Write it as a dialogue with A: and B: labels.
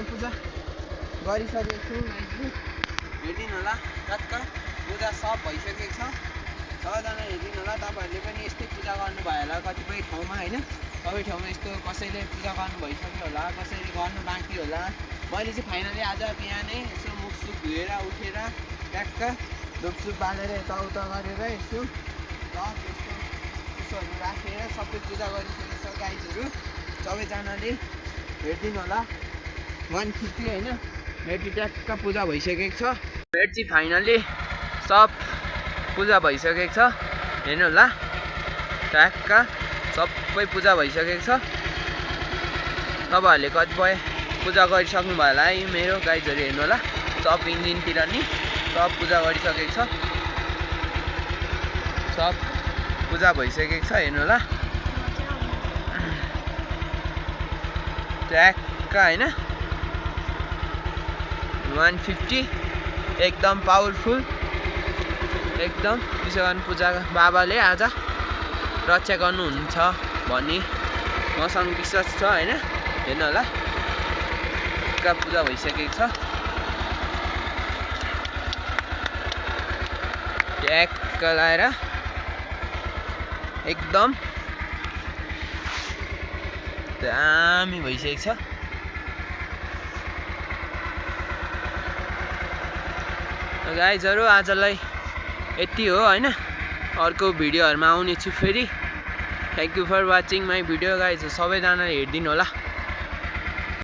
A: पूजा गरिसकेको छु गाइजहरु, हेरिदिनु होला। टक्क पूजा सब भइसकेको छ। सबैजना हेरिदिनु होला। तपाईहरुले पनि यस्तै पूजा गर्नुभयो होला कतिपय ठाउँमा हैन, सबै ठाउँमा यस्तो कसैले पूजा गर्नु भइसक्यो होला, कसैले गर्नु बाँकी होला। मैले चाहिँ फाइनली आज बिहानै यसो मुखसुख धुएर उठेर ट्याक्क धुपसुप बालेर यताउता गरेर यसो यसोहरू राखेर सबै पूजा गरिसकेको छ गाइजहरु। सबैजनाले हेरिदिनु होला। 150 हैन, भेटी ट्याक्क पूजा भइसकेको छ। भेट चाहिँ फाइनली सब पूजा भइसकेको छ। हेर्नु होला, ट्याक्क सबै पूजा भइसकेको छ। तपाईहरुले कतिपय पूजा गरिसक्नु भयो होला है मेरो गाइजहरु। हेर्नु होला, सब इन्जिनतिर नि सब पूजा गरिसकेको छ। सब पूजा भइसकेको छ। हेर्नु होला ट्याक्क हैन, 150 एकदम पावरफुल, एकदम विश्वकर्मा पूजा बाबाले आज रक्षा गर्नुहुन्छ भन्ने मसँग विश्वास छ हैन। हेर्नु होला, पूजा भइसकेको छ। ट्याक्क लाएर एकदम दामी भइसकेको छ। गाइजहरु आजलाई यति हो हैन। अर्को भिडियोहरुमा आउने छु फेरि। Thank you for watching my video guys. सबैजनाले हेरिदिनु होला।